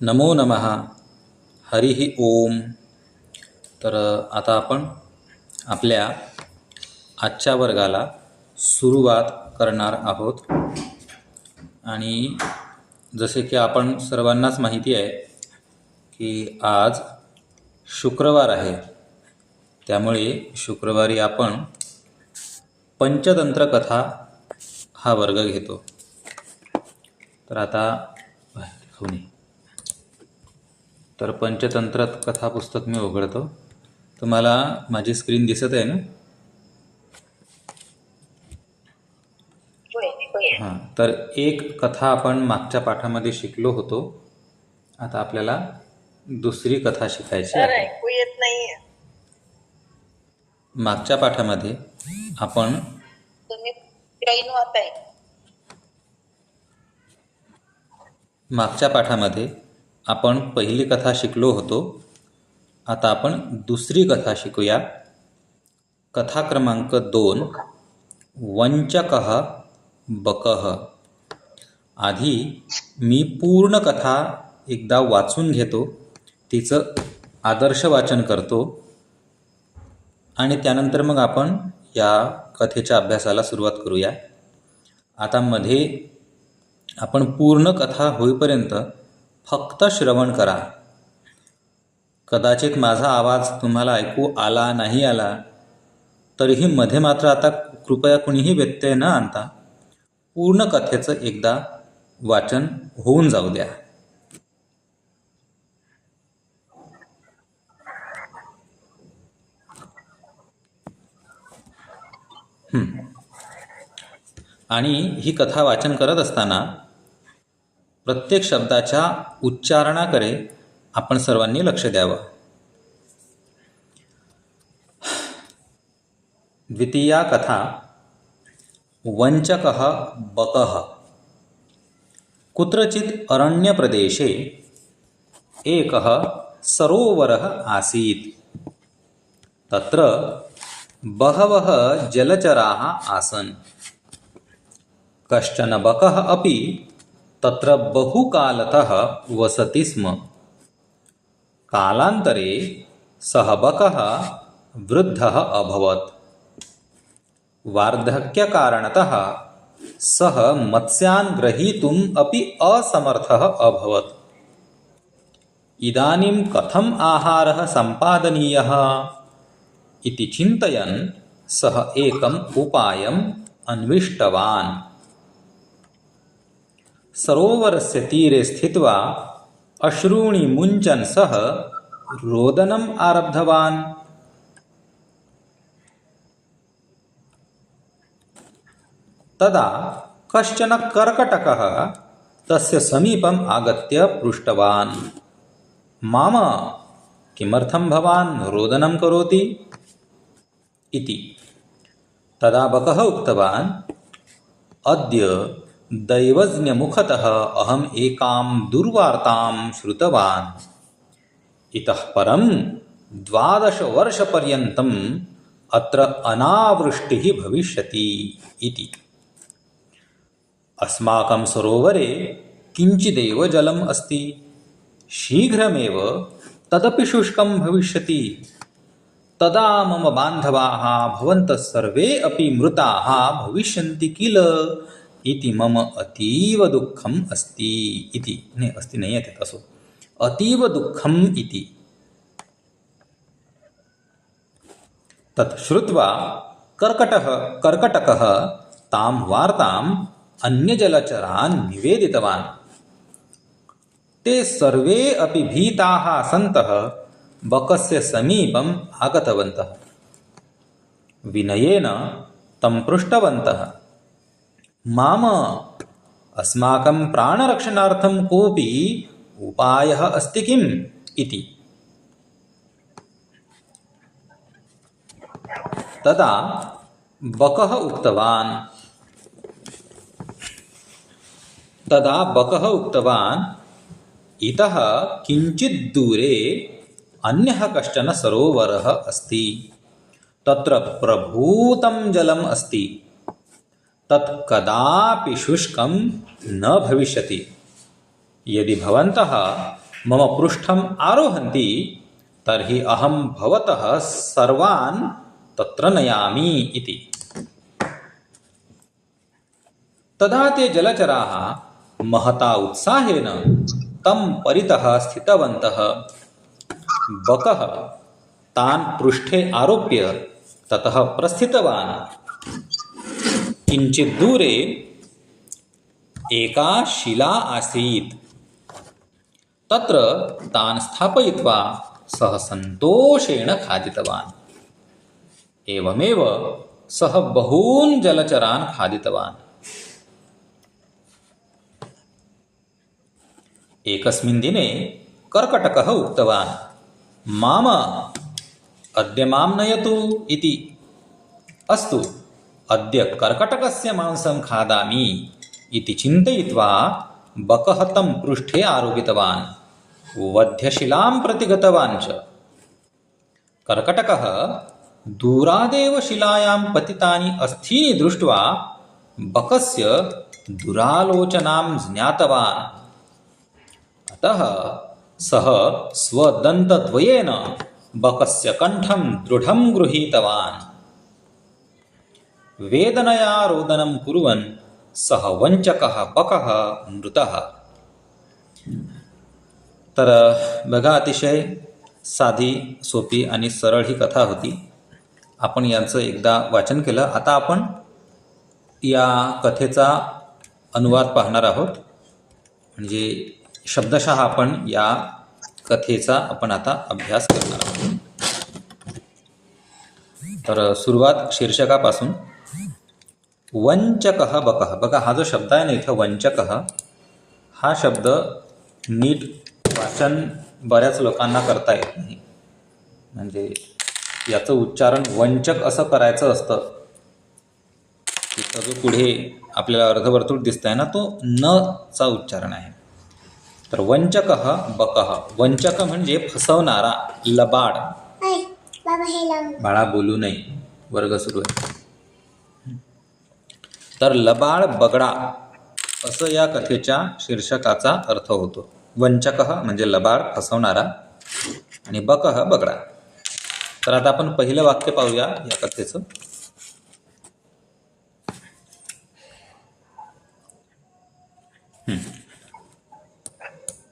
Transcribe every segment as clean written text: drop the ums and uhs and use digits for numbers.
नमो नमः. हरिः ओम. तर आता आपण आपल्या आजच्या वर्गाला सुरुवात करणार आहोत. आणि जसे की आपण सर्वांनाच माहिती आहे की आज शुक्रवार आहे, त्यामुळे शुक्रवारी आपण पंचतंत्र कथा हा वर्ग घेतो. तर आता तर पंचतंत्र कथा पुस्तक मी उघडतो. तुम्हाला माझी स्क्रीन दिसत आहे ना? हां. तर एक कथा आपण मागच्या पाठामध्ये शिकलो होतो. आता आपल्याला दुसरी कथा शिकायची आहे. मागच्या पाठामध्ये आपण पहिली कथा शिकलो होतो. आता आपण दुसरी कथा शिकूया. कथा क्रमांक 2, वंचकः बकः. आधी मी पूर्ण कथा एकदा वाचून घेतो, तिचं आदर्श वाचन करतो आणि त्यानंतर मग आपण या कथेच्या अभ्यासाला सुरुवात करूया. आता मध्ये आपण पूर्ण कथा होईपर्यंत फक्त श्रवण करा. कदाचित माझा आवाज तुम्हाला ऐकू आला नाही आला तरीही मध्ये मात्र आता कृपया कुणीही व्यत्यय न आणता पूर्ण कथेचं एकदा वाचन होऊन जाऊ द्या. आणि ही कथा वाचन करत असताना प्रत्येक शब्दाच्या उच्चारणाकडे आपण सर्वांनी लक्ष द्यावं. द्वितीया कथा वंचकः बकः. कुत्रचित् अरण्यप्रदेशे एकः सरोवरः आसीत्. तत्र बहवः जलचराः आसन्. कश्चन बकः अपि तत्र बहुकालतः वसति स्म. कालान्तरे सः बकः वृद्धः अभवत्. वार्धक्यकारणतः सः मत्स्यान् ग्रहीतुम् अपि असमर्थः अभवत्. इदानीं कथम् आहारः सम्पादनीयः इति चिन्तयन् सः एकम् उपायम् अन्विष्टवान्. सरोवरस्य तीरे स्थित्वा अश्रूणि मुञ्चन् सः रोदनम् आरब्धवान्. तदा कश्चन कर्कटकः तस्य समीपम् आगत्य पृष्टवान्, माम किमर्थं भवान् रोदनं करोति इति. तदा बकः उक्तवान्, अद्य दैवज्ञमुखतः अहम् एकां दुर्वार्तां श्रुतवान्. इतः परं 12 वर्षपर्यन्तम् अत्र अनावृष्टिः भविष्यति इति. अस्माकं सरोवरे किञ्चिदेव जलम् अस्ति. शीघ्रमेव तदपि शुष्कं भविष्यति. तदा मम बान्धवाः भवन्तः सर्वे अपि मृताः भविष्यन्ति किल इति मम अतीव दुःखम् अस्ति इति. नाही, अस्ति नाही आहे तसं, अतीव दुःखम् इति. तत् श्रुत्वा कर्कटकः तां वार्ताम् अन्यजलचरान् निवेदितवान्. ते सर्वे अपि भीताः सन्तः बकस्य समीपम् आगतवन्तः. विनयेन तं पृष्टवन्तः, माम अस्माकं प्राणरक्षणार्थं कोऽपि उपायः अस्ति किम् इति. तदा बकः उक्तवान्, इतः किञ्चित् दूरे अन्यः कश्चन सरोवरः अस्ति. तत्र प्रभूतं जलम् अस्ति. तत् कदापि शुष्कं न भविष्यति. यदि भवन्तः मम पृष्ठम् आरोहन्ति तर्हि अहं भवतः सर्वान् तत्र नयामि इति। तदा ते जलचराः महता उत्साहेन तं परितः स्थितवन्तः। बकः तान् पृष्ठे आरोप्य ततः प्रस्थितवान्। किञ्चित् दूरे एका शिला आसीत्। तत्र तान् स्थापयित्वा सः सन्तोषेण खादितवान्। एवमेव सः बहून् जलचरान् खादितवान्। एकस्मिन् दिने कर्कटकः उक्तवान्, माम अद्य मां नयतु इति। अस्तु, अद्य कर्कटकस्य मांसं खादामि इति चिन्तयित्वा बकः तं पृष्ठे आरोपितवान्, वध्यशिलां प्रति गतवान् च। कर्कटकः दूरादेव शिलायां पतितानि अस्थीनि दृष्ट्वा बकस्य दुरालोचनां ज्ञातवान्। अतः सः स्वदन्तद्वयेन बकस्य कण्ठं दृढं गृहीतवान्। वेदनया रोदनं कुर्वन् सः वंचकः बकः मृतः। तर बघा, अतिशय साधी, सोपी आणि सरळ ही कथा होती. आपण यांचं एकदा वाचन केलं. आता आपण या कथेचा अनुवाद पाहणार आहोत. म्हणजे शब्दशः आपण या कथेचा आपण आता अभ्यास करणार आहोत. तर सुरुवात शीर्षकापासून. वंचकः बकः. बघा, हा जो शब्द आहे ना इथं वंचकः, हा शब्द नीट वाचन बऱ्याच लोकांना करता येत नाही. म्हणजे याचं उच्चारण वंचक असं करायचं असतं. तिथं जो पुढे आपल्याला अर्धवर्तुळ दिसत आहे ना, तो न चा उच्चारण आहे. तर वंचकः बकः. वंचक म्हणजे फसवणारा, लबाड. बाळा बोलू नये, वर्ग सुरू आहे. तर लबाड बगडा असं या कथेच्या शीर्षकाचा अर्थ होतो. वंचकः म्हणजे लबाड, फसवणारा, आणि बकः बगडा. तर आता आपण पहिलं वाक्य पाहूया या कथेचं.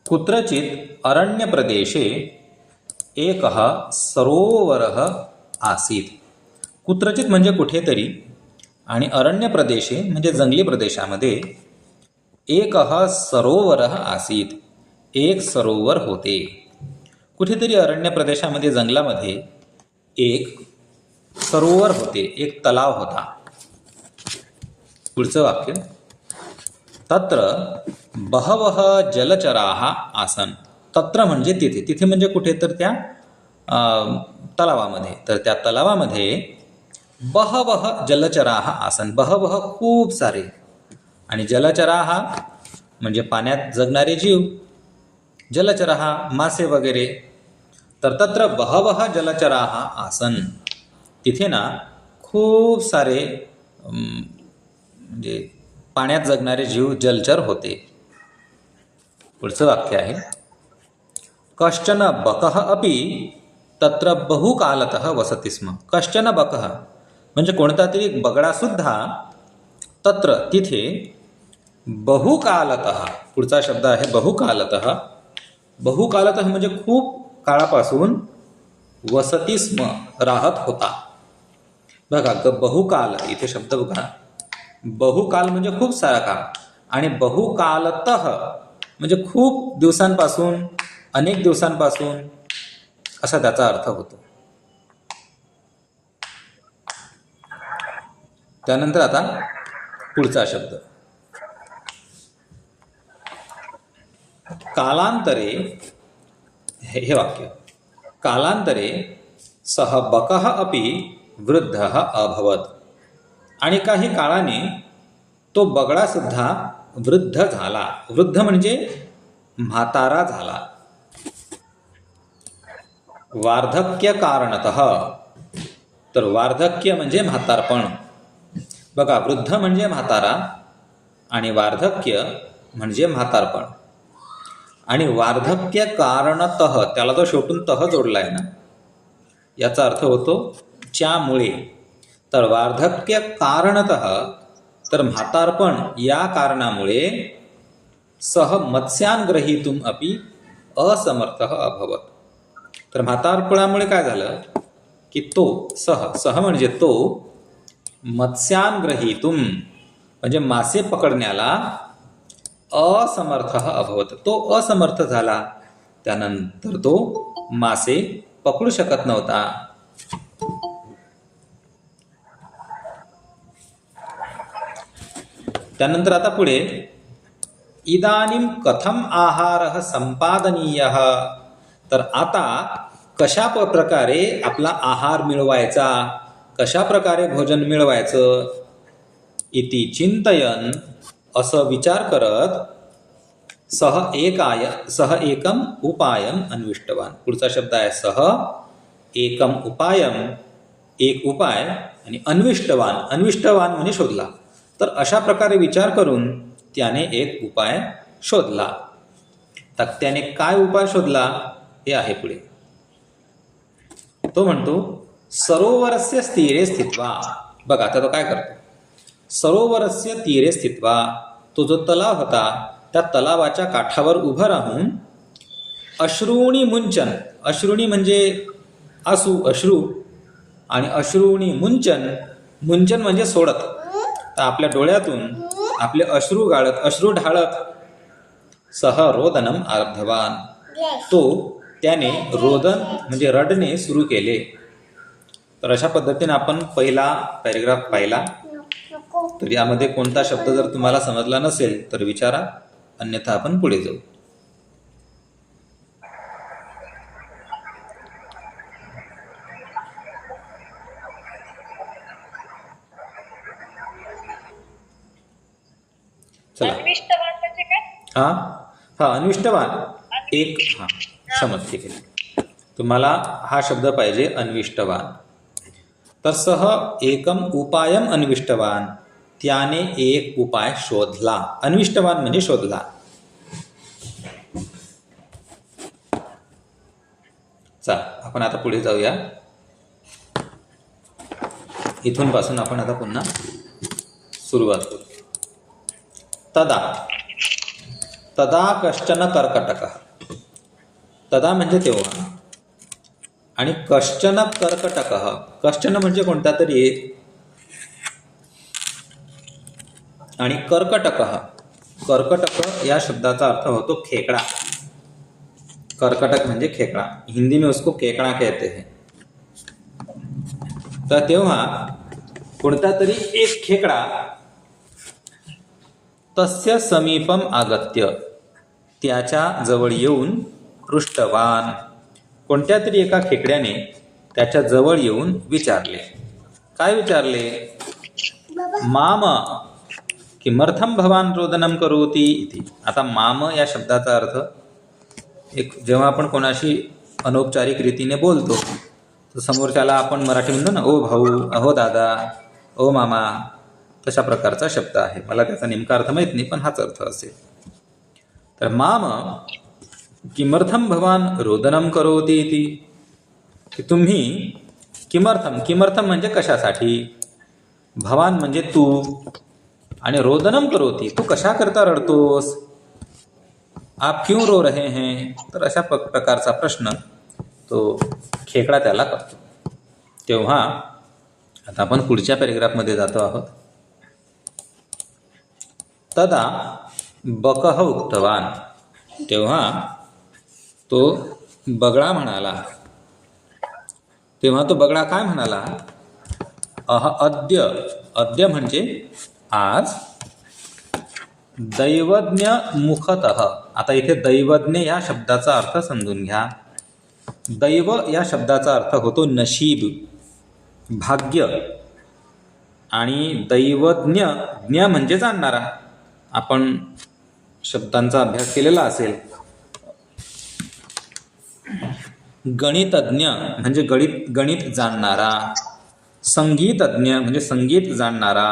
कुत्रचित अरण्यप्रदेशे एकः सरोवरः आसीत्. कुत्रचित म्हणजे कुठेतरी, आणि अरण्यप्रदेशे म्हणजे जंगली प्रदेशामध्ये एकः सरोवरः आसीत्, एक सरोवर होते. कुठेतरी अरण्य प्रदेशामध्ये, जंगलामध्ये एक सरोवर होते, एक तलाव होता. पुढचं वाक्य. तत्र बहवः जलचराः आसन्. तत्र म्हणजे तिथे, तिथे म्हणजे कुठे, तर त्या तलावामध्ये. तर त्या तलावामध्ये बहवः जलचराः आसन्. बहवः खूप सारे, आणि जलचराः म्हणजे पाण्यात जगणारे जीव. जलचराः मासे वगैरे. तर तत्र बहवः जलचराः आसन्. तिथे ना खूप सारे म्हणजे पाण्यात जगणारे जीव, जलचर होते. पुढचं वाक्य आहे. कश्चन बकः अपि तत्र बहुकालतः वसति स्म. कश्चन बकः म्हणजे कोणता तरी बगडासुद्धा तत्र तिथे बहुकालतः. पुढचा शब्द आहे बहुकालतः. बहुकालतः म्हणजे खूप काळापासून, वसति स्म राहत होता. बघा, बहुकाल इथे शब्द बघा. बहुकाल म्हणजे खूप सारा काळ, आणि बहुकालतः म्हणजे खूप दिवसांपासून, अनेक दिवसांपासून असा त्याचा अर्थ होतो. त्यानंतर आता पुढचा शब्द. कालांतरे, हे वाक्य. कालांतरे सह बकः अपि वृद्धः अभवत्. आणि काही काळाने तो बगडा सुद्धा वृद्ध झाला. वृद्ध म्हणजे म्हातारा झाला. वार्धक्य कारणतः. तर वार्धक्य म्हणजे म्हातारपण. बघा, वृद्ध म्हणजे म्हातारा, आणि वार्धक्य म्हणजे म्हातारपण. आणि वार्धक्य कारणतः, त्याला तो शेवटून तह जोडला आहे ना, याचा अर्थ होतो च्यामुळे. तर वार्धक्य कारणतः, तर म्हातारपण या कारणामुळे, सह मत्स्यान ग्रहीतुम अपि असमर्थः अभवत. तर म्हातारपणामुळे काय झालं की तो सह म्हणजे तो, मत्स्यान ग्रहीतुम म्हणजे मासे पकडण्याला, असमर्थ अभवत तो असमर्थ झाला. त्यानंतर तो मासे पकडू शकत नव्हता. त्यानंतर आता पुढे, इदानीम कथम आहार संपादनीय. तर आता कशा प्रकारे आपला आहार मिळवायचा, कशा प्रकारे भोजन मिळवायचं, इति चिंतयन, असं विचार करत, सह एकम उपायम अन्विष्टवान. पुढचा शब्द आहे सह एकम उपायम, एक उपाय, आणि अन्विष्टवान, अन्विष्टवान म्हणजे शोधला. तर अशा प्रकारे विचार करून त्याने एक उपाय शोधला. तर त्याने काय उपाय शोधला हे आहे पुढे. तो म्हणतो सरोवरस्य तीरे स्थित्वा. बघा आता तो काय करतो, सरोवरस्य तीरे स्थित्वा, तो जो तलाव होता त्या तलावाच्या काठावर उभं राहून, अश्रूणी मुंचन, अश्रूणी म्हणजे अश्रू, आणि अश्रूणी मुंचन, मुंचन म्हणजे सोडत. तर आपल्या डोळ्यातून आपले अश्रू गाळत, अश्रू ढाळत, सह रोदनम आरब्धवान, तो त्याने रोदन म्हणजे रडणे सुरू केले. तर अशा पद्धतीने आपण पहिला पॅरेग्राफ पाहिला. तर यामध्ये कोणता शब्द जर तुम्हाला समजला नसेल तर विचारा, अन्यथा आपण पुढे जाऊ. चला, अन्विष्टवान एक, समज, ठीक आहे. तुम्हाला हा शब्द पाहिजे अन्विष्टवान. तर सह एकम उपायम अन्विष्टवान, त्याने एक उपाय शोधला. अन्विष्टवान म्हणजे शोधला. चला आपण आता पुढे जाऊया. इथून पासून आपण आता पुन्हा सुरुवात करू. तदा कश्चन कर्कटकः. तदा म्हणजे तेव्हा, आणि कश्चन कर्कटकः, कश्चन म्हणजे कोणता तरी एक, आणि कर्कटकः, कर्कटक या शब्दाचा अर्थ होतो खेकडा. कर्कटक म्हणजे खेकडा, हिंदी में उसको केकड़ा कहते हैं. तर तेव्हा कोणता तरी एक खेकडा तस्य समीपम आगत्य, त्याच्या जवळ येऊन, पृष्ठवान, कोणत्या तरी एका खेकड्याने त्याच्या जवळ येऊन विचारले. काय विचारले? माम किमर्थम भवान रोदनम करोति इति. आता माम या शब्दाचा अर्थ, एक जेव्हा आपण कोणाशी अनौपचारिक रीतीने बोलतो तर समोरच्याला आपण मराठी म्हणतो ना, ओ भाऊ, अहो दादा, ओ मामा, तशा प्रकारचा शब्द आहे. मला त्याचा नेमका अर्थ माहीत नाही, पण हाच अर्थ असेल. तर माम किमर्थम भवान रोदनम करोति इति, की तुम्ही किमर्थम, किमर्थम म्हणजे कशासाठी, भवान म्हणजे तू, आणि रोदनम करोति, तू कशा करता रडतोस, आप क्यों रो रहे हैं. तर अशा प्रकारचा प्रश्न तो खेकडा त्याला करतो. तेव्हा आता आपण पुढच्या पॅरेग्राफमध्ये जातो आहोत. तदा बकः उक्तवान, तेव्हा तो बगळा म्हणाला. तेव्हा तो बगळा काय म्हणाला? अद्य, अद्य म्हणजे आज, दैवज्ञ मुखतः. आता इथे दैवज्ञ या शब्दाचा अर्थ समजून घ्या. दैव या शब्दाचा अर्थ होतो नशीब, भाग्य, आणि दैवज्ञ, ज्ञ म्हणजे जाणणारा. आपण शब्दांचा अभ्यास केलेला असेल. गणितज्ञ म्हणजे गणित जाणणारा, संगीतज्ञ म्हणजे संगीत जाणणारा,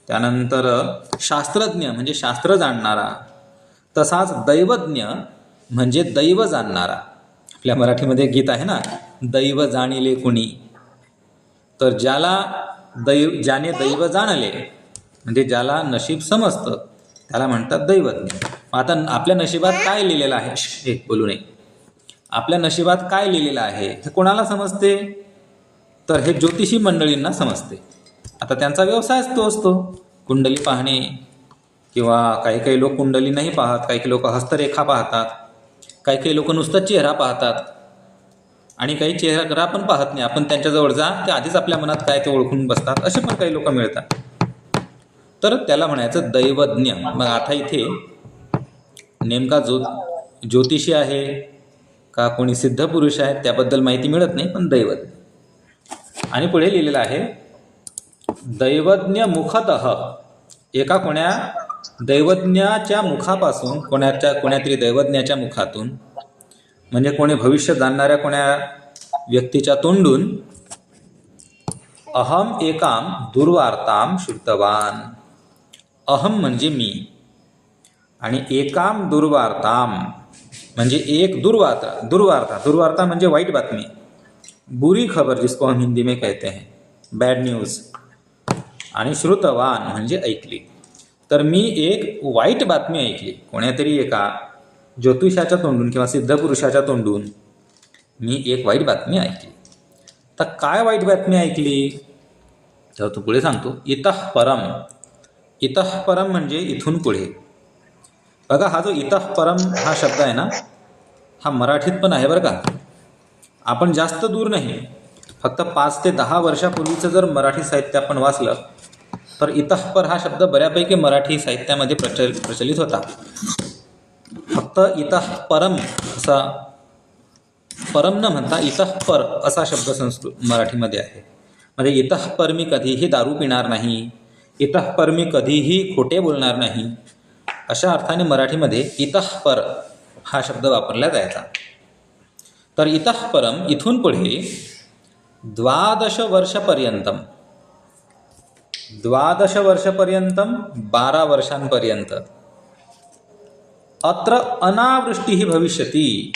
त्यानंतर शास्त्रज्ञ म्हणजे शास्त्र जाणणारा. तसाच दैवज्ञ म्हणजे दैव जाणणारा. आपल्या मराठीमध्ये गीत आहे ना, दैव जाणिले कुणी. तर ज्याने दैव जाणले म्हणजे ज्याला नशीब समजतं त्याला म्हणतात दैवज्ञ. आता आपल्या नशिबात काय लिहिलेलं आहे, हे बोलू नये, आपल्या नशिबात काय लिहिलेलं आहे हे कोणाला समजते? तर हे ज्योतिषी मंडळींना समजते. आता त्यांचा व्यवसायच तो असतो, कुंडली पाहणे. किंवा काही काही लोक कुंडली नाही पाहत, काही काही लोक हस्तरेखा पाहतात, काही काही लोक नुसतं चेहरा पाहतात, आणि काही चेहरा पण पाहत नाही. आपण त्यांच्याजवळ जा, ते आधीच आपल्या मनात काय ते ओळखून बसतात. असे पण काही लोक मिळतात. तर त्याला म्हणायचं दैवज्ञ. मग आता इथे नेमका ज्योतिषी आहे का कोणी सिद्ध पुरुष आहे त्याबद्दल माहिती मिळत नाही, पण दैवज्ञ. आणि पुढे लिहिलेलं आहे दैवज्ञ मुखतः. एका कोण्या दैवज्ञाच्या मुखापासून, कोण्यातरी दैवज्ञाच्या मुखातून, म्हणजे कोणी भविष्य जाणणाऱ्या कोण्या व्यक्तीच्या तोंडून अहम एकाम दुर्वार्ताम श्रुतवान. अहम म्हणजे मी, आणि एकाम दुर्वार्ताम म्हणजे एक दुर्वार्ता म्हणजे वाईट बातमी, बुरी खबर जिसको हम हिंदी में कहते हैं, बॅड न्यूज. आणि श्रुतवान म्हणजे ऐकली. तर मी एक वाईट बातमी ऐकली, कोण्यातरी एका ज्योतिषाच्या तोंडून किंवा सिद्ध पुरुषाच्या तोंडून मी एक वाईट बातमी ऐकली. तर काय वाईट बातमी ऐकली? तर तो पुढे सांगतो इतः परम. इतः परम म्हणजे इथून पुढे. बघा, हा जो इतः परम हा शब्द आहे ना, हा मराठीत पण आहे बरं का. आपण जास्त दूर नाही, फक्त 5 ते 10 वर्षापूर्वीचं जर मराठी साहित्य आपण वाचलं तर इतःपर हा शब्द बऱ्यापैकी मराठी साहित्यामध्ये प्रचलित होता. फक्त इतः परम असा, परम न म्हणता इतःपर असा शब्द मराठीमध्ये आहे. म्हणजे इतःपर मी कधीही दारू पिणार नाही, इतःपर मी कधीही खोटे बोलणार नाही, अशा अर्थाने मराठीमध्ये इतःपर हा शब्द वापरला जायचा. तर इतःपरम इथून पुढे 12 वर्षपर्यंतम, 12 वर्षपर्यंतम 12 वर्षांपर्यंत अत्र अनावृष्टी भविष्यती.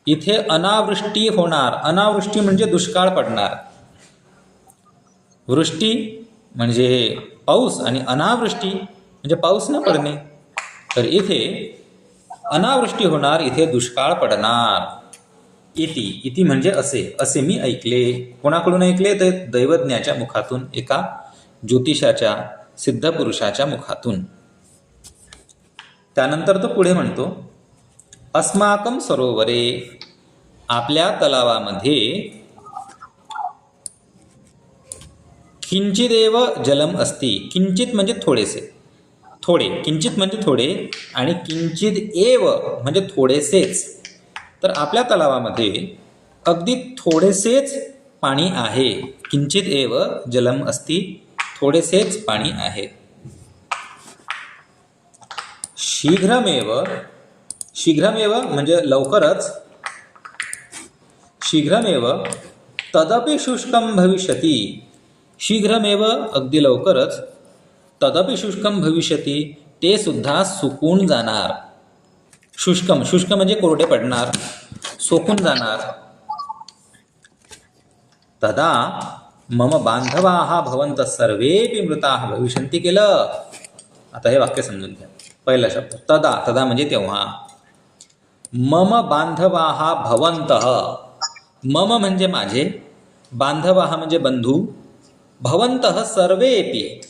इथे अनावृष्टी होणार. अनावृष्टी म्हणजे दुष्काळ पडणार. वृष्टी म्हणजे पाऊस आणि अनावृष्टी म्हणजे पाऊस न पडणे. तर इथे अनावृष्टी होणार, इथे दुष्काळ पडणार. इति म्हणजे असे मी ऐकले. कोणाकडून ऐकले? तर दैवज्ञाच्या मुखातून, एका ज्योतिषाच्या सिद्ध पुरुषाच्या मुखातून. त्यानंतर तो पुढे म्हणतो अस्माकम सरोवरे. आपल्या तलावामध्ये किंचिदेव जलम अस्ति. किंचित म्हणजे थोडेसे, थोडे. किंचित म्हणजे थोडे आणि किंचित एव म्हणजे थोडेसेच. तर आपल्या तलावामध्ये अगदी थोडेसेच पाणी आहे. किंचित एव जलम अस्ति, थोडेसेच पाणी आहे. शीघ्रमेव, शीघ्रमेव म्हणजे लवकरच, शीघ्रमेव तदपि शुष्कम भविष्यति. शीघ्रमेव अगदी लवकरच, तदपि शुष्कम भविष्यति ते सुद्धा सुकून जाणार. शुष्कम, शुष्क म्हणजे कोरडे पडणार, सोकून जाणार. तदा मम बांधवाः भवन्तः सर्वेपि मृताः भविष्यन्ति केलं. आता हे वाक्य समजून घ्या. पहिला शब्द तदा. तदा म्हणजे तेव्हा. मम बांधवाः भवन्तः. मम म्हणजे माझे, बांधवाः म्हणजे बंधू, भवन्तः सर्वेपि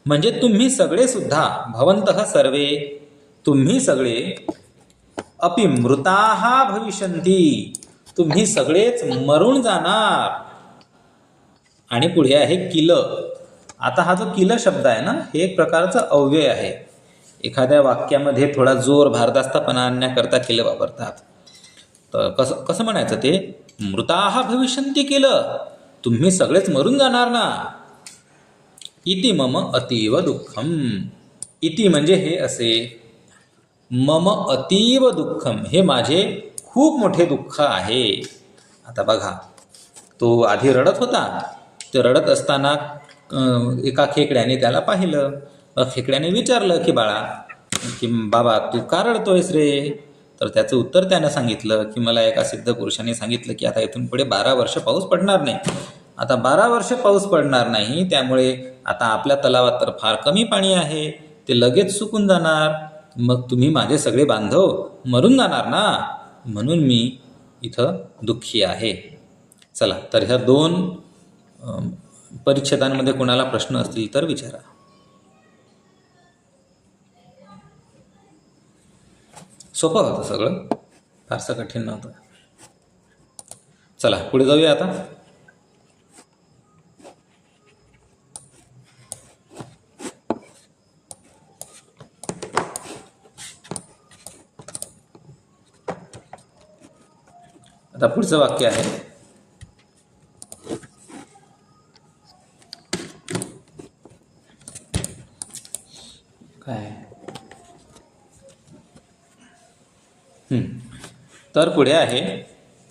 म्हणजे तुम्ही सगळे सुद्धा, भवन्तः सर्वे तुम्ही सगळे, अपि मृताः भविष्यन्ति तुम्ही सगळेच मरून जाणार. आणि पुढे आहे किल. आता हा जो किल शब्द आहे ना, हे एक प्रकारचं अव्यय आहे. एखाद्या वाक्यामध्ये थोडा जोर, भारदास्तपणा आणण्याकरता किल वापरतात. तर कसं म्हणायचं ते? मृताः भविष्यन्ति किल, तुम्ही सगळेच मरून जाणार ना. इति मम अतीव दुःखम. इति म्हणजे हे असे, मम अतीव दुःखम हे माझे खूप मोठे दुःख आहे. आता बघा, तो आधी रडत होता. ते रडत असताना एका खेकड्याने त्याला पाहिलं. खेकड्याने विचारलं की बाळा की बाबा तू का रडतोयस रे? तर त्याचं उत्तर त्यानं सांगितलं की मला एका सिद्ध पुरुषाने सांगितलं की आता इथून पुढे 12 वर्ष पाऊस पडणार नाही. आता 12 वर्ष पाऊस पडणार नाही, त्यामुळे आता आपल्या तलावात तर फार कमी पाणी आहे, ते लगेच सुकून जाणार. मग तुम्ही माझे सगळे बांधव मरून जाणार ना, म्हणून मी इथं दुःखी आहे. चला, तर ह्या 2 परिच्छेदांमध्ये कोणाला प्रश्न असतील तर विचारा. सोपं होतं सगळं, फारसं कठीण नव्हतं. चला पुढे जाऊया आता. आता पुढचं वाक्य आहे, काय तर पुढे आहे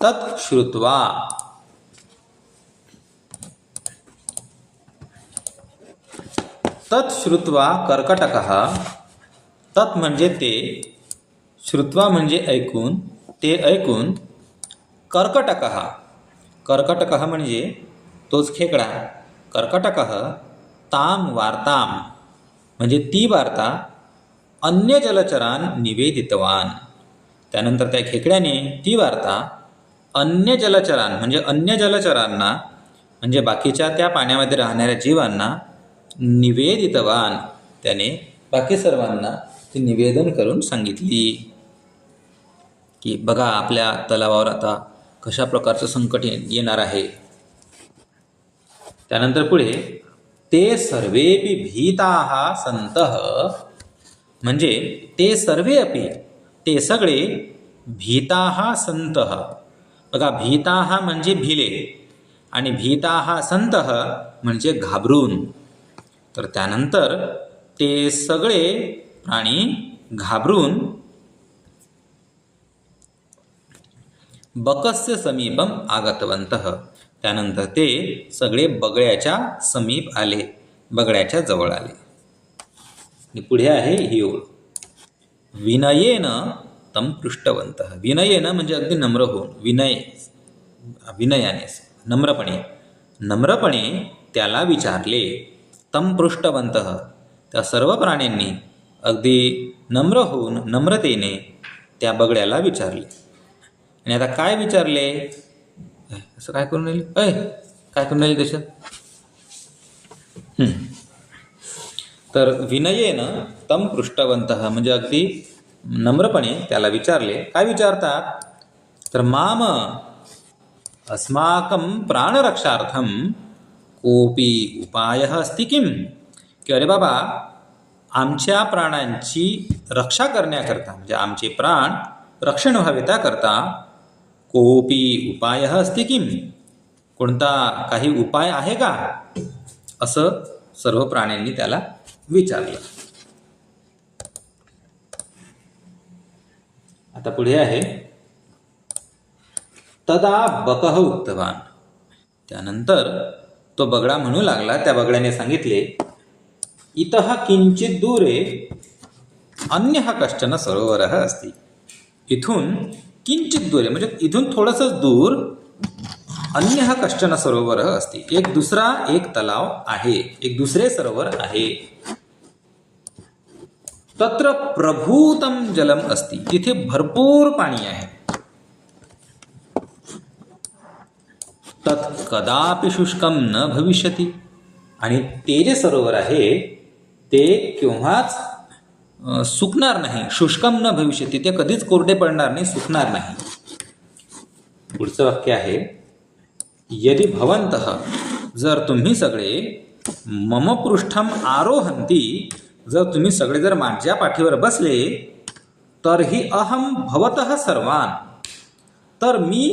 तत् श्रुत्वा. तत् श्रुत्वा कर्कटकः. तत् म्हणजे ते, श्रुत्वा म्हणजे ऐकून, ते ऐकून. कर्कटकः, कर्कटकः म्हणजे तोच खेकडा. कर्कटकः ताम वार्ताम म्हणजे ती वार्ता अन्य जलचरान निवेदितवान. त्यानंतर त्या खेकड्याने ती वार्ता अन्य जलचरान म्हणजे अन्य जलचरांना म्हणजे बाकीच्या त्या पाण्यामध्ये राहणाऱ्या जीवांना निवेदितवान, त्याने बाकी सर्वांना ती निवेदन करून सांगितली की बघा आपल्या तलावावर आता कशा प्रकारचं संकट येणार आहे. त्यानंतर पुढे ते सर्वेपि भीताः सन्तः म्हणजे ते सर्वे अपि, ते सगळे, भीताः सन्तः. बघा भीताः म्हणजे भिले आणि भीताः सन्तः म्हणजे घाबरून. तर त्यानंतर ते सगळे प्राणी घाबरून बकस्य समीपम आगतवन्तः. त्यानंतर ते सगळे बगळ्याच्या समीप आले, बगळ्याच्या जवळ आले. आणि पुढे आहे ही ओळ, विनयेन तम पृष्टवन्तः. विनयेन म्हणजे अगदी नम्र होऊन, विनयाने नम्रपणे, नम्रपणे त्याला विचारले. तम पृष्टवन्तः त्या सर्व प्राण्यांनी अगदी नम्र होऊन नम्रतेने त्या बगड्याला विचारले. आणि आता काय विचारले? असं काय करून राहिले, काय करून राहिले त्याच्यात? तर विनयेनं तम पृष्टवन्तः म्हणजे अगदी नम्रपणे त्याला विचारले. काय विचारतात? तर माम अस्माकं प्राणरक्षार्थं कोपी उपायः अस्ति किम? की अरे बाबा, आमच्या प्राणांची रक्षा करण्याकरता म्हणजे आमचे प्राण रक्षण व्हावे त्याकरता कोपी उपायः अस्ति किम? कोणता काही उपाय आहे का? असं सर्व प्राण्यांनी त्याला विचारलं. आता पुढे आहे तदा बकः उक्तवान. त्यानंतर तो बगडा म्हणू लागला, त्या बगड्याने सांगितले, इतः किंचित दूरे अन्यः कश्चन सरोवरः अस्ति. इथून किंचित दूरे म्हणजे इथून थोडंसं दूर अन्यः कश्चन सरोवरः अस्ति, एक दुसरा एक तलाव आहे, एक दुसरे सरोवर आहे. तत्र प्रभूतम जलम अस्ति, तिथे भरपूर पाणी आहे. तत् कदापि शुष्कम न भविष्यति, आणि ते जे सरोवर आहे ते केव्हाच सुकणार नाही. शुष्कम न भविष्यति, ते कधीच कोरडे पडणार नाही, सुकणार नाही. पुढचं वाक्य आहे यदि भवन्तः, जर तुम्ही सगळे मम पृष्ठम आरोहन्ति, जर तुम्ही सगळे जर माझ्या पाठीवर बसले, तर ही अहम भवतः सर्वान, तर मी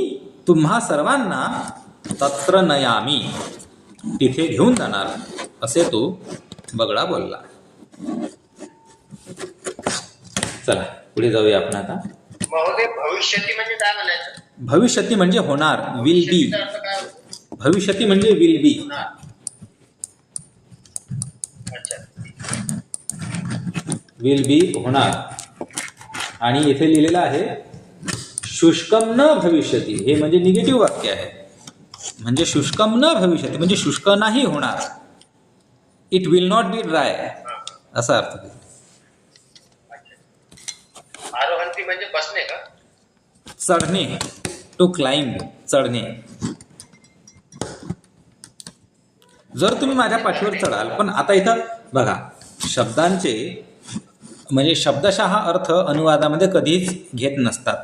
तुम्हा सर्वांना तत्र नयामी, तिथे घेऊन जाणार, असे तो बगडा बोलला. चला पुढे जाऊया आपण आता. महोदय, भविष्यती म्हणजे काय म्हणायचं? भविष्यती म्हणजे होणार, विल बी. भविष्यती म्हणजे विल बी. विल बी होणार. आणि इथे लिहिलेलं आहे शुष्कम न भविष्यती, हे म्हणजे निगेटिव्ह वाक्य आहे. म्हणजे शुष्कम न भविष्यती म्हणजे शुष्क नाही होणार. It will not be dry असा अर्थ. आरोहंती म्हणजे बसणे का? चढणे, टू क्लाइंब, चढणे. जर तुम्ही माझ्या पाठीवर चढाल, पण आता इथं बघा शब्दांचे म्हणजे शब्दशः अर्थ अनुवादामध्ये कधीच घेत नसतात.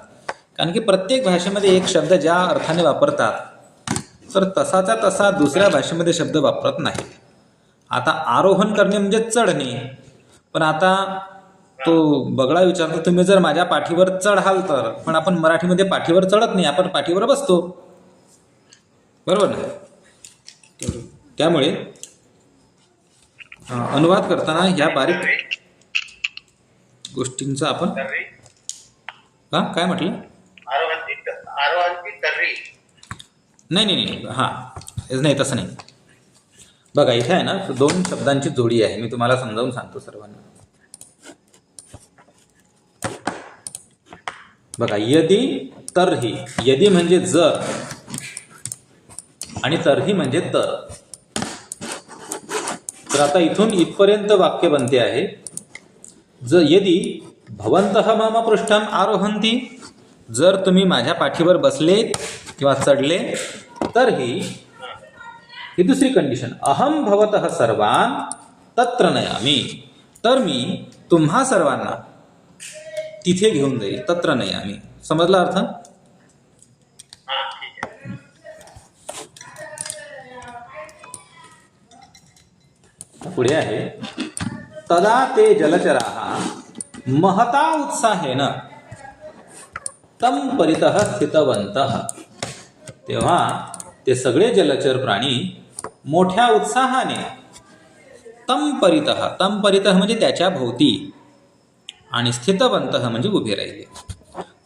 कारण की प्रत्येक भाषेमध्ये एक शब्द ज्या अर्थाने वापरतात तर तसाचा तसा दुसऱ्या भाषेमध्ये शब्द वापरत नाही. आता आरोहण करणे म्हणजे चढणे, पण आता तो बगळा विचारतो तुम्ही जर माझ्या पाठीवर चढाल तर, पण आपण मराठीमध्ये पाठीवर चढत नाही, आपण पाठीवर बसतो, बरोबर ना. त्यामुळे अनुवाद करताना ह्या बारीक गोष्टींचा आपण काय म्हटलं? आरोहंती तर्री. नाही हां नाही, तसं नाही. बघा इथे आहे ना 2 शब्दांची जोडी आहे, मी तुम्हाला समजावून सांगतो सर्वांना. बघा यदी तरही, यदी म्हणजे जर आणि तरही म्हणजे तर. तर आता इथून इथपर्यंत वाक्य बनते आहे यदी भवन्तः मम पृष्ठम आरोहन्ति, जर तुम्ही माझ्या पाठीवर बसले किंवा चढले तर ही दुसरी कंडिशन. अहम भवतः सर्वान तत्र नयामी, तर मी तुम्हा सर्वांना तिथे घेऊन जाईल. तत्र नयामी, समजला अर्थ? पुढे आहे तदा ते जलचराः महता उत्साहेन तम परितः स्थितवन्तः, तेव्हा ते सगळे जलचर प्राणी मोठ्या उत्साहाने तम परितः म्हणजे त्याच्या भोवती आणि स्थितवन्तः म्हणजे उभे राहिले.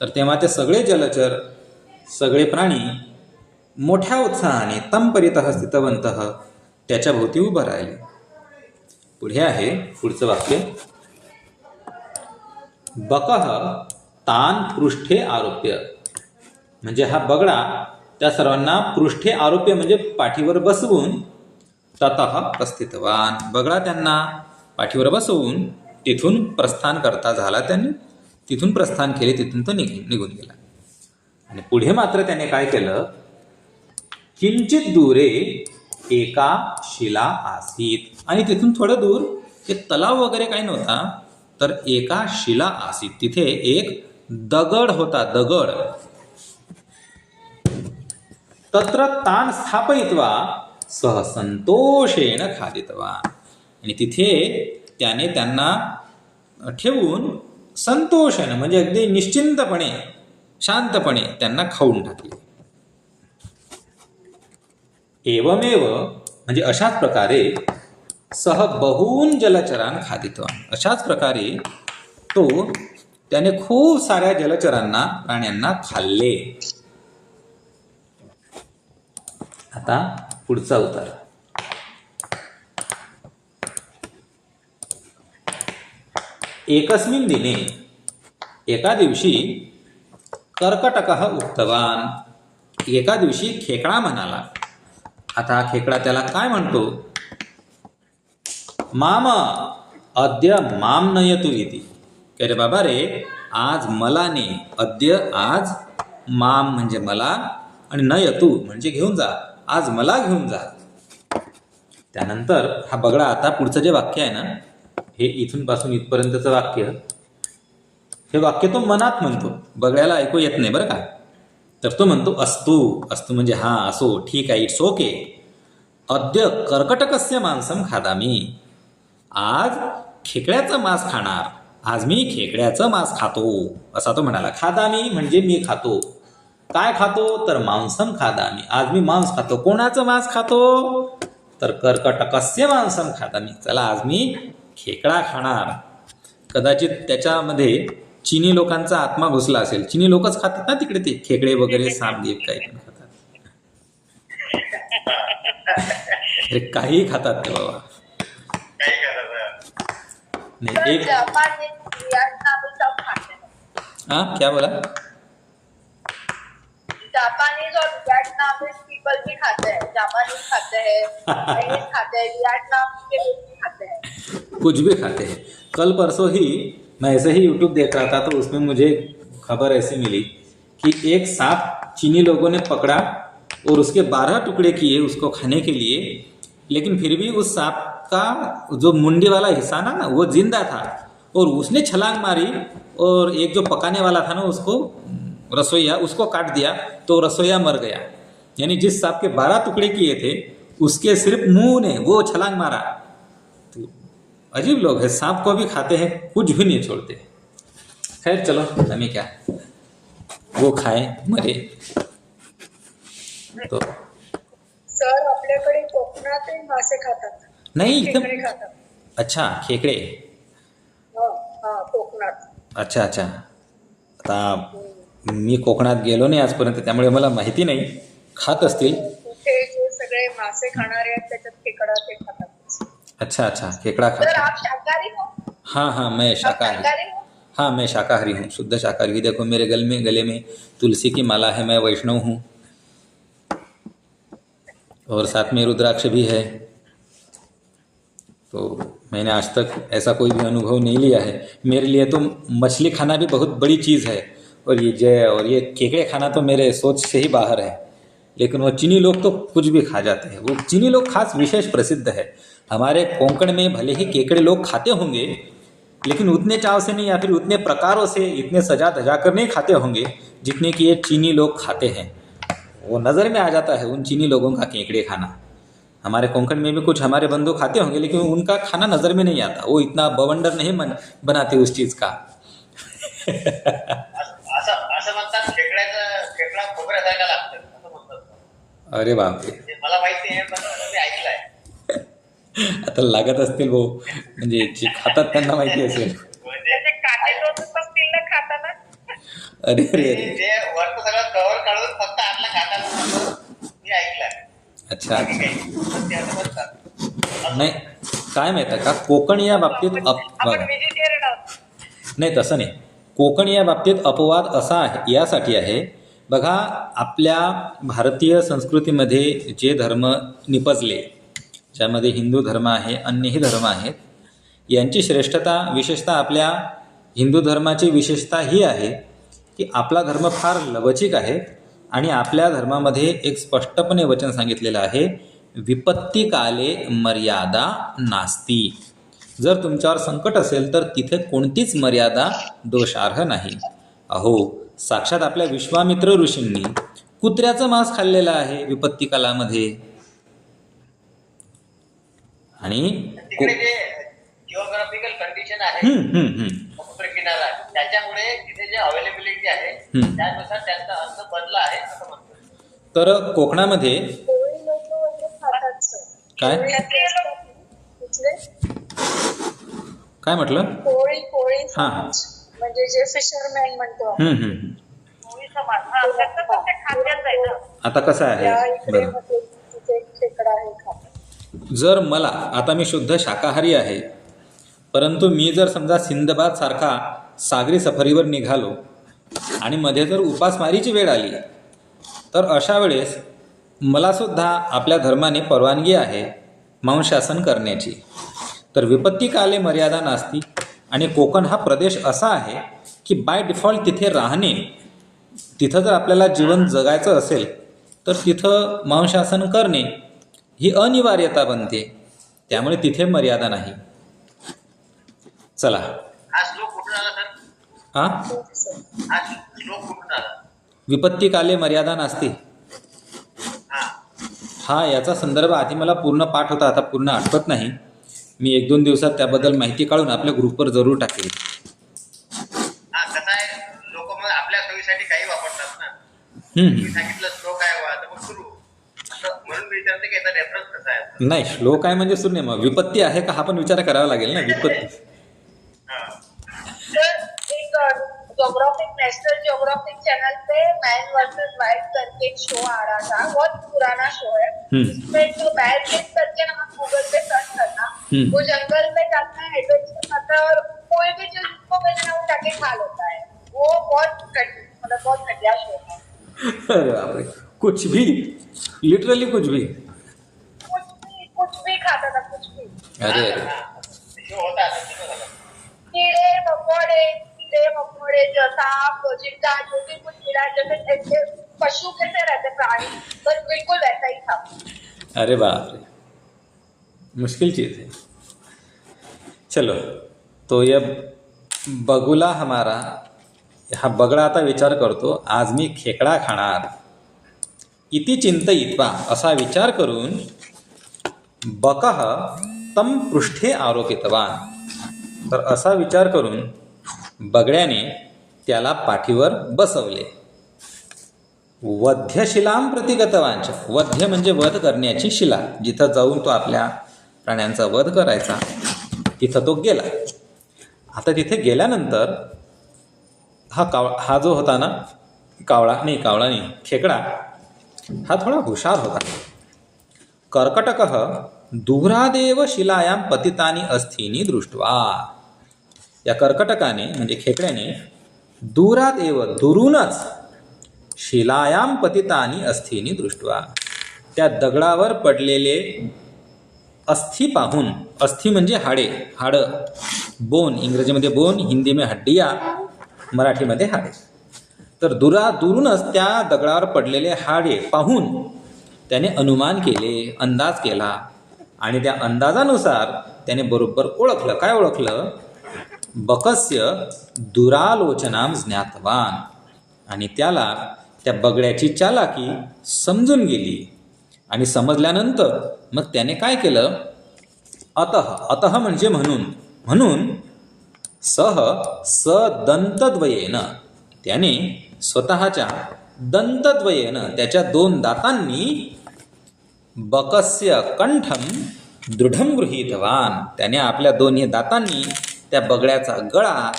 तर तेव्हा ते सगळे जलचर सगळे प्राणी मोठ्या उत्साहाने तम परितः स्थितवन्तः त्याच्या भोवती उभं राहिले. पुढे आहे पुढचं वाक्य बकः तान पृष्ठे आरोप्य, म्हणजे हा बगळा त्या सर्वांना पृष्ठे आरोप्य म्हणजे पाठीवर बसवून ततः प्रस्थितवान, बगळा त्यांना पाठीवर बसवून तिथून प्रस्थान करता झाला. त्यांनी तिथून प्रस्थान केले, तिथून तो निघून गेला. आणि पुढे मात्र त्याने काय केलं, किंचित दूरे एका शिला आसीत, आणि तिथून थोडं दूर एक तलाव वगैरे काही नव्हता, तर एका शिला आसीत, तिथे एक दगड होता, दगड. तत्र तान स्थापयित्वा सह संतोषेण खादितवान, आणि तिथे त्याने त्यांना ठेवून संतोषाने म्हणजे अगदी निश्चिंतपणे शांतपणे त्यांना खाऊन टाकले. एवमेव म्हणजे अशाच प्रकारे सह बहून जलचरान खादितवान, अशाच प्रकारे तो त्याने खूप साऱ्या जलचरांना प्राण्यांना खाल्ले. आता पुढचा उतार. एकस्मिन् दिने, एका दिवशी कर्कटकः उक्तवान, एका दिवशी खेकडा म्हणाला. आता खेकडा त्याला काय म्हणतो, माम अद्य माम नयतु इति, अरे बाबा रे आज मला ने, अद्य आज, माम म्हणजे मला आणि नयतु म्हणजे घेऊन जा, आज मला घेऊन जा. त्यानंतर हा बगळा आता पुढचं जे वाक्य आहे ना, हे इथून पासून इथपर्यंतचं वाक्य, हे वाक्य तो मनात म्हणतो, बगळ्याला ऐकू येत नाही बरं का. तर तो म्हणतो अस्तु, अस्तु म्हणजे हा असो, ठीक आहे, इट्स ओके. अद्य कर्कटकस्य मांसम खादामी, आज खेकड्याचं मांस खाणार, आज मी खेकड्याचं मांस खातो, असा तो म्हणाला. खादामी म्हणजे मी खातो. काय खातो, तर मांसम खादामी, आज मी मांस खातो. कोणाचं मांस खातो, तर कर्कटकस्य मांसम खादामी, चला आज मी खेकडा खाणार. कदाचित त्याच्यामध्ये चिनी लोकांचा आत्मा घुसला असेल. चिनी लोकच खातात ना तिकडे, ते खेकडे वगैरे, सापदीप काही पण खातात. अरे काही खातात ते बाबा. नहीं सर एक जापानी वियतनामी सब खाते हैं। हाँ क्या बोला? जापानीज और वियतनामीज पीपल भी खाते हैं, जापानीज खाते हैं, चाइनीज खाते हैं, वियतनाम के लोग भी खाते हैं। कुछ भी खाते हैं। कल परसों ही मैं ऐसे ही यूट्यूब देख रहा था, तो उसमें मुझे खबर ऐसी मिली कि एक सांप चीनी लोगों ने पकड़ा और उसके 12 टुकड़े किए उसको खाने के लिए, लेकिन फिर भी उस सांप का जो मुंडी वाला हिस्सा ना वो जिंदा था, और उसने छलांग मारी और एक जो पकाने वाला था ना उसको, रसोइया, उसको काट दिया, तो रसोइया मर गया। यानी जिस सांप के 12 टुकड़े किए थे उसके सिर्फ मुंह ने वो छलांग मारा। तो अजीब लोग हैं, सांप को भी खाते हैं, कुछ भी नहीं छोड़ते। खैर चलो, हमें क्या, वो खाए मरे। तो सर आपल्याकडे कोकणातही मासे खातात, नाही खेकडे इथं, खातात. अच्छा खेकडे, हा कोकणात. अच्छा अच्छा. आता मी कोकणात गेलो नाही आजपर्यंत, त्यामुळे मला माहिती नाही. खात असतील. तिथे जे सगळे मासे खाणारे आहेत त्याच्यात खेकडा ते खातात. अच्छा अच्छा, खेकडा सर खाता. आप शाकाहारी हो? हाँ हाँ, मैं आप शाकाहारी. शाकाहारी हो? हाँ मैं शाकाहारी हूँ, शुद्ध शाकाहारी. देखो मेरे गले में तुलसी की माला है, मैं वैष्णव हूँ, और साथ में रुद्राक्ष भी है. तो मैंने आज तक ऐसा कोई भी अनुभव नहीं लिया है. मेरे लिए तो मछली खाना भी बहुत बड़ी चीज़ है, और ये केकड़े खाना तो मेरे सोच से ही बाहर है. लेकिन वो चीनी लोग तो कुछ भी खा जाते हैं. वो चीनी लोग खास विशेष प्रसिद्ध है. हमारे कोंकण में भले ही केकड़े लोग खाते होंगे, लेकिन उतने चाव से नहीं, या फिर उतने प्रकारों से, इतने सजा धजा कर नहीं खाते होंगे जितने कि ये चीनी लोग खाते हैं. वो नज़र में आ जाता है उन चीनी लोगों का केकड़े खाना. हमारे कोंकण में भी कुछ हमारे बंधु खाते होंगे, लेकिन उनका खाना नज़र में नहीं आता. वो इतना बवंडर नहीं बनाते उस चीज़ का. असं असं म्हणतात खेकडा खोबऱ्यासारखा लागतं असं म्हणतात. अरे बापरे, ते मला माहिती आहे, पण मी ऐकलंय. आता लागत असतील भाऊ, म्हणजे जे खातात त्यांना माहिती असेल. म्हणजे त्याचे काटे टोचत असतील ना खाताना. अरे अरे अरे, ते वरचं सगळं कव्हर काढून फक्त आतला काटा लागतो. मी ऐकलंय. अच्छा बाकी अच्छा. काही नाही. पण ते असं म्हणतात. नाही, काय माहिती आहे का, कोकण या बाबतीत आपण बघा, व्हेजिटेरियन आहोत. नाही तसं नाही. कोकण या बाबतीत अपवाद असा आहे, यासाठी आहे बघा, आपल्या भारतीय संस्कृतीमध्ये जे धर्म निपजले, ज्यामध्ये हिंदू धर्म आहे, अन्यही धर्म आहेत, यांची श्रेष्ठता, विशेषतः आपल्या हिंदू धर्माची विशेषता ही आहे की आपला धर्म फार लवचिक आहे, आणि आपल्या धर्मामध्ये एक स्पष्टपणे वचन सांगितलेलं आहे, विपत्तिकाले मर्यादा नास्ती. जर तुमच्यावर संकट असेल तर तिथे कोणतीच मर्यादा दोषार्ह नाही. अहो, साक्षात आपल्या विश्वामित्र ऋषींनी कुत्र्याचं मांस खाल्लेलं आहे विपत्ती कालामध्ये. आणि तिकडे जे जिओग्राफिकल कंडिशन आहे समुद्र किनारा, त्याच्यामुळे तिथे जे अवेलेबिलिटी आहे त्यानुसार त्यांचं अन्न बनलं आहे असं म्हणतो. तर कोकणामध्ये कोळी लोक वगैरे खातात सर. काय तिथले काय म्हटलं? कोळी हां. समाज, म्हणजे जे फिशरमॅन म्हणतो आपण. कोळी समाज, हा त्याचं पण ते खाद्यच आहे ना. आता कसं त्या आहे इकडे बरं, मध्ये तिथे खेकडा हे खातात. जर मला, आता मी शुद्ध शाकाहारी आहे, परंतु मी जर समजा सिंदबाद सारखा सागरी सफरीवर निघालो आणि मध्ये जर उपासमारीची वेळ आली, तर अशा वेळेस मलासुद्धा आपल्या धर्माने परवानगी आहे मांसासन करण्याची. तर विपत्तिकाले मर्यादा नास्ती. आणि कोकण हा प्रदेश असा आहे की बाय डिफॉल्ट तिथे राहणे, तिथं जर आपल्याला जीवन जगायचं असेल तर तिथं मांसासन करणे ही अनिवार्यता बनते. त्यामुळे तिथे मर्यादा नाही. चला, हा श्लोक कुठून आला सर? हा हा श्लोक कुठून आला? विपत्तिकाले मर्यादा नास्ती, हा हा याचा संदर्भ आधी मला पूर्ण पाठ होता, आता पूर्ण आठवत नाही. मी 1-2 दिवसात त्याबद्दल माहिती काढून आपल्या ग्रुपवर जरूर टाकेल. हा कसं आहे, लोक मग आपल्या सोयीसाठी काही वापरतात ना. मी सांगितलं श्लोक आहे वा, तर मग सुरू असं म्हणून मी विचारते की याचा रेफरन्स कसा आहे. नाही, श्लोक आहे म्हणजे सुरू नाही, मग विपत्ती आहे का हा पण विचार करावा लागेल ना. विपत्ती हा. सर एक ज्योग्राफिक, नेशनल ज्योग्राफिक चैनल पे मैन वर्सेस वाइल्ड करके एक शो आ रहा था, बहुत पुराना शो है. इसमें जो बैर केस करके ना आप गूगल पे सर्च करना, वो जंगल में जाता है, तो इसके साथ और कोई भी चीज उसको मैंने ना उठा के खा लेता है, वो बहुत मतलब बहुत घटिया शो है। अरे बापरे, कुछ भी, लिटरली कुछ भी. कुछ भी खाता था, कुछ भी. अरे अरे, शो होता है तो होता. कीड़े मकोड़े जो सांप चिंटा जो भी कुछ मिला, जैसे ऐसे पशु कैसे रहते प्राणी, बस बिल्कुल वैसा ही था. अरे बाप रे, मुश्किल चीज़ है. चलो, तो ये बगुला हमारा, हा बगळा आता विचार करतो, आज मी खेकडा खाणार इति चिंतयित्वा, असा विचार करून बकः तम पृष्ठे आरोपितवान. तर असा विचार करून बगड्याने त्याला पाठीवर बसवले. वध्यशिलां प्रति गतवांच. वध्य म्हणजे वध करण्याची शिला, जिथं जाऊन तो आपल्या प्राण्यांचा वध करायचा, तिथं तो गेला. आता तिथे गेल्यानंतर हा जो होता ना, कावळा नाही, खेकडा, हा थोडा हुशार होता. कर्कटकः दूरादेव शिलायां पतितानि अस्थीनी दृष्ट्वा. या कर्कटकाने म्हणजे खेकड्याने दुरूनच शिलायां पतितानि अस्थीनी दृष्ट्वा, त्या दगडावर पडलेले अस्थी पाहून, अस्थी म्हणजे हाडं, बोन, इंग्रजीमध्ये बोन, हिंदी में हड्डिया, मराठीमध्ये हाडे. तर दुरूनच त्या दगडावर पडलेले हाडे पाहून त्याने अनुमान केले, अंदाज केला, आणि त्या अंदाजानुसार त्याने बरोबर ओळखलं. काय ओळखलं? बकस्य दुरालोचनां ज्ञातवान. आणि त्याला त्या बगड्याची चालाकी समजून गेली. आणि समजल्यानंतर मग त्याने काय केलं? अतः म्हणजे म्हणून सदंतद्वयेन, त्याने स्वतःच्या दंतद्वयेन, त्याच्या 2 दातांनी बकस्य कंठम दृढं गृहीतवान. त्याने आपल्या 2 दातांनी त्या बगड्याचा गळा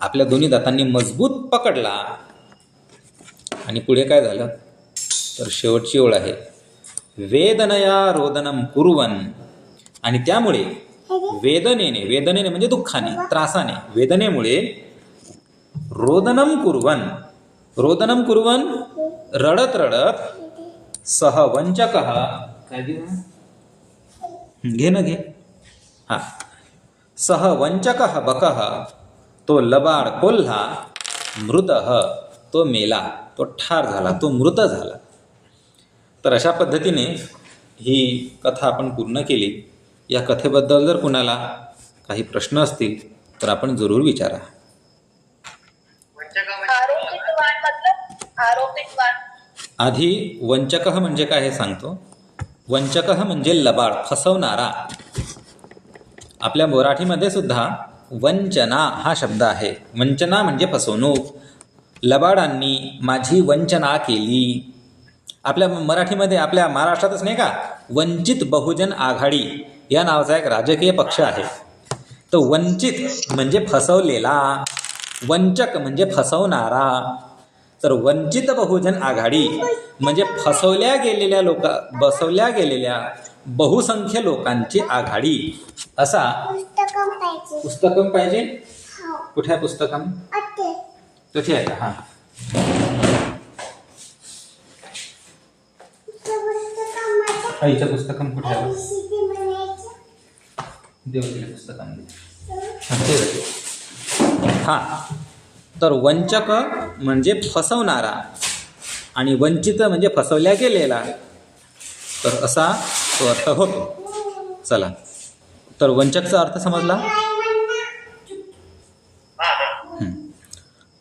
आपल्या 2 दातांनी मजबूत पकडला. आणि पुढे काय झालं? तर शेवटची ओळ आहे, वेदनया रोदनम कुर्वन. आणि त्यामुळे वेदनेने म्हणजे दुःखाने, त्रासाने, वेदनेमुळे रोदनम कुर्वन, रडत सह वंचकः, घे हा, सह वंचकः बकः, तो लबाड कोल्हा, मृतः, तो मेला, तो ठार झाला, तो मृत झाला. तर अशा पद्धतीने ही कथा आपण पूर्ण केली. या कथेबद्दल जर कुणाला काही प्रश्न असतील तर आपण जरूर विचारा. आरोपितवान मतलब आरोपितवान. आधी वंचकः म्हणजे काय हे सांगतो. वंचकः म्हणजे लबाड, फसवणारा. आपल्या मराठीमध्ये सुद्धा वंचना हा शब्द आहे. वंचना म्हणजे फसवणूक. लबाडांनी माझी वंचना केली. आपल्या मराठीमध्ये, आपल्या महाराष्ट्रातच नाही का, वंचित बहुजन आघाडी या नावाचा एक राजकीय पक्ष आहे. तो वंचित म्हणजे फसवलेला, वंचक म्हणजे फसवणारा. तर वंचित बहुजन आघाडी म्हणजे बसवल्या गेलेल्या बहुसंख्य लोकांची आघाडी. असा पुस्तकम पाहिजे. कुठे आहे पुस्तकम? तिथे आहे का? हां, आईचं पुस्तकम कुठे आहे? देवतीच्या पुस्तकामध्ये. हां, तर वंचक म्हणजे फसवणारा आणि वंचित म्हणजे फसवल्या गेलेला. तर असा तो अर्थ होतो. चला, तर वंचकचा अर्थ समजला.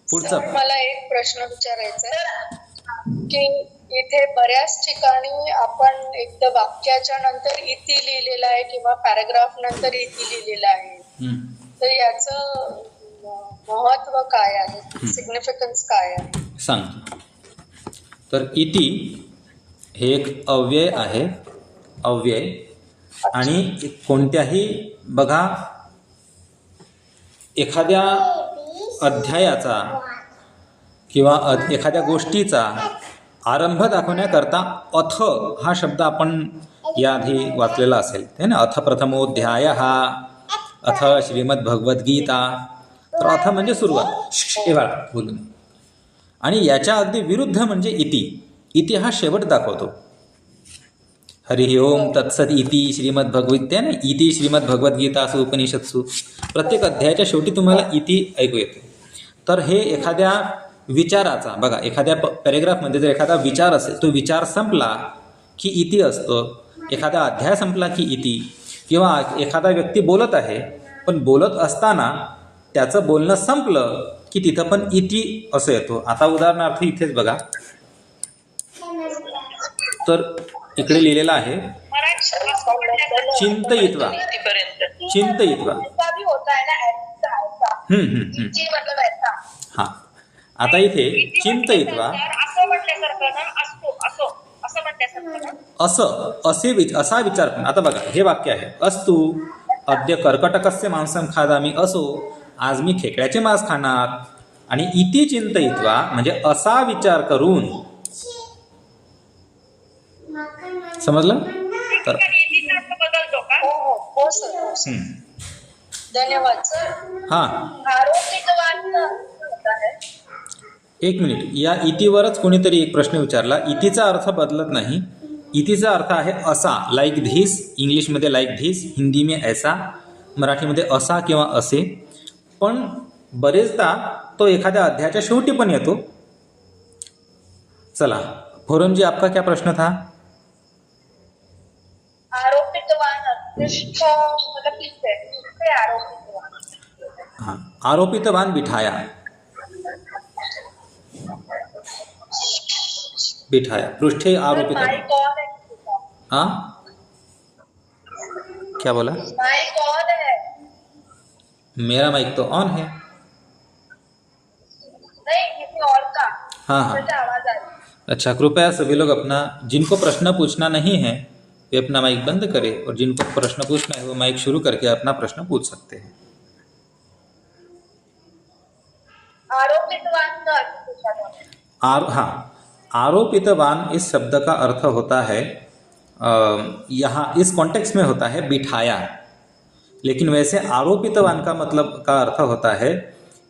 पुढचा मला एक प्रश्न विचारायचा आहे की इथे बऱ्याच ठिकाणी आपण एकदा वाक्याच्या नंतर इति लिहिलेलं आहे किंवा पॅराग्राफ नंतर इति लिहिलेलं आहे. तर याचं महत्व काय आहे, सिग्निफिकन्स काय आहे? सांगतो. तर इति हे एक अव्यय आहे. अव्यय आणि कोणत्याही, बघा, एखाद्या अध्यायाचा किंवा एखाद्या गोष्टीचा आरंभ दाखवण्याकरता अथ हा शब्द आपण याआधी वाचलेला असेल, है ना. अथ प्रथमोध्याय हा, अथ श्रीमद्भगवद्गीता. तर अथ म्हणजे सुरुवात, हे बघा बोलून. आणि याच्या अगदी विरुद्ध म्हणजे इति. इति हा शेवट दाखवतो. हरि ओम तत्सत इति श्रीमद्भगवद्गीता ना, इति श्रीमद्भगवद्गीतासु उपनिषत्सु. प्रत्येक अध्यायाच्या शेवटी तुम्हाला इति ऐकू येते. तर हे एखाद्या विचाराचा, बघा एखाद्या पॅरेग्राफमध्ये जर एखादा विचार असेल, तो विचार संपला की इति असतं. एखादा अध्याय संपला की इति. किंवा एखादा व्यक्ती बोलत आहे, पण बोलत असताना त्याचं बोलणं संपलं की तिथं पण इति असं येतो. आता उदाहरणार्थ इथेच बघा, तर इकडे लिहिलेलं आहे चिंतयित्वा. चिंतयित्वा. हा, आता इथे चिंतयित्वा असा विचार. आता बघा हे वाक्य आहे, अस्तु अद्य कर्कटकस्य मांसम खादामी. असो आज मी खेकड्याचे मांस खाणार. आणि इति चिंतयित्वा म्हणजे असा विचार करून. समजलं? तर हो सर. धन्यवाद सर. हां, आरोपितवान होता है. एक मिनिट, या इतिवरच कोणीतरी एक प्रश्न विचारला. इतिचा अर्थ बदलत नाही. इतिचा अर्थ आहे असा, लाईक धिस. इंग्लिशमध्ये लाईक धिस, हिंदी में ऐसा, मराठीमध्ये असा किंवा असे. पण बरेचदा तो एखाद्या अध्यायाच्या शेवटी पण येतो. चला फोरमजी, आपका क्या प्रश्न था? आरोपितवान मतलब किससे आरोपितवान? हाँ, आरोपितवान बिठाया. बिठाया पृष्ठे आरोपित. हाँ, क्या बोला? माइक ऑन है. मेरा माइक तो ऑन है. नहीं, किसी और का. हाँ हाँ, आवाज आ रही. अच्छा, कृपया सभी लोग अपना, जिनको प्रश्न पूछना नहीं है वे अपना माइक बंद करें, और जिनको प्रश्न पूछना है वो माइक शुरू करके अपना प्रश्न पूछ सकते हैं. आरोपितवान. हाँ, आरोपितवान इस शब्द का अर्थ होता है, यहाँ इस कॉन्टेक्स्ट में होता है बिठाया. लेकिन वैसे आरोपितवान का मतलब का अर्थ होता है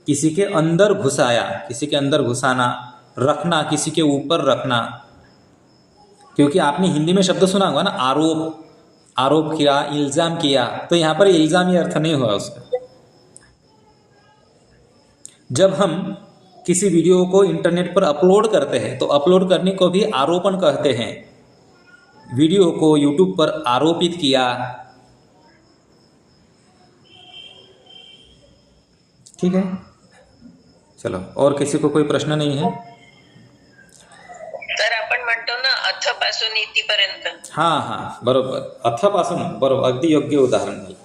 किसी के अंदर घुसाया, किसी के अंदर घुसाना, रखना, किसी के ऊपर रखना. क्योंकि आपने हिंदी में शब्द सुना होगा ना, आरोप. आरोप किया, इल्ज़ाम किया. तो यहाँ पर इल्ज़ामी अर्थ नहीं हुआ उसका. जब हम किसी वीडियो को इंटरनेट पर अपलोड करते हैं तो अपलोड करने को भी आरोपण कहते हैं. वीडियो को यूट्यूब पर आरोपित किया. ठीक है, चलो. और किसी को कोई प्रश्न नहीं है? तर आपण म्हणतो ना अथ पासून इतिपर्यंत. हां हां, बरोबर. अथ पासून, बरोबर, अगदी योग्य उदाहरण झालं.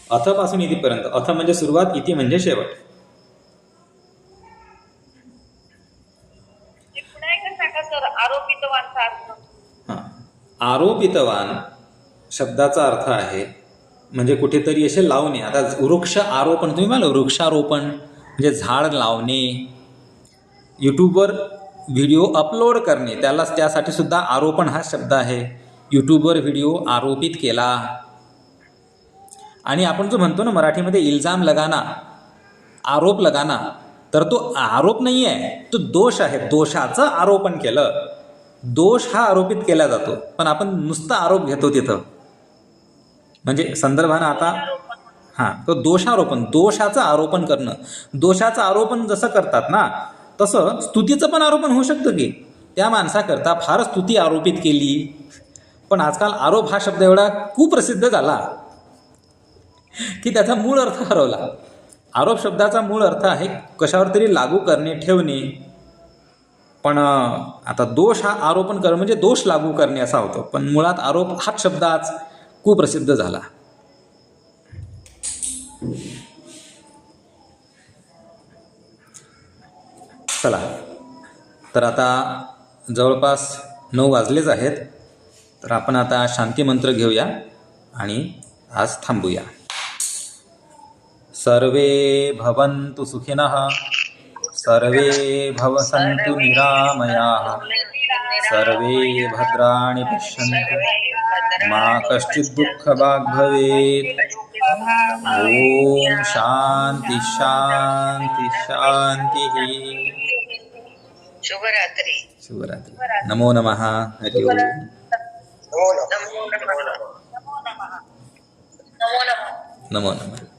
अथ पासून इतिपर्यंत. अथ म्हणजे सुरुवात, इति म्हणजे शेवट. हां, आरोपितवान शब्दाचा अर्थ आहे म्हणजे कुठेतरी असे लावणे. आता वृक्ष आरोपण, तुम्ही म्हणाल वृक्षारोपण म्हणजे झाड लावणे. यूट्यूबवर व्हिडिओ अपलोड करणे, त्यासाठी सुद्धा आरोपण हा शब्द आहे. यूट्यूबवर व्हिडिओ आरोपित केला. आणि आपण जो म्हणतो ना मराठीमध्ये इल्जाम लगाना, आरोप लगाना, तर तो आरोप नाही आहे, तो दोष आहे. दोषाचं आरोपण केलं. दोष हा आरोपित केला जातो, पण आपण नुसता आरोप घेतो तिथं. म्हणजे संदर्भानं आता हां, तो दोषारोपण, दोषाचं आरोपण करणं. दोषाचं आरोपण जसं करतात ना, तसं स्तुतीचं पण आरोपण होऊ शकतं की त्या माणसाकरता फार स्तुती आरोपित केली. पण आजकाल आरोप हा शब्द एवढा कुप्रसिद्ध झाला की त्याचा मूळ अर्थ हरवला. आरोप शब्दाचा मूळ अर्थ आहे कशावर तरी लागू करणे, ठेवणे. पण आता दोष हा आरोपण करणं म्हणजे दोष लागू करणे असा होतो. पण मुळात आरोप हा शब्द आज कुप्रसिद्ध झाला. चला, तर आता जवळपास 9 वाजलेच आहेत. तर आपण आता शांती मंत्र घेऊया आणि आज थांबूया. सर्वे भवन्तु सुखिनः, सर्वे भवन्तु निरामयाः, सर्वे भद्राणि पश्यन्तु, मा कश्चित् दुःखभाग् भवेत्. ओम शांती शांती शांती. शुभरात्री. शुभरात्री. नमो नमः. हरि ओम. नमो नमः. नमो नमः. नमो नमः.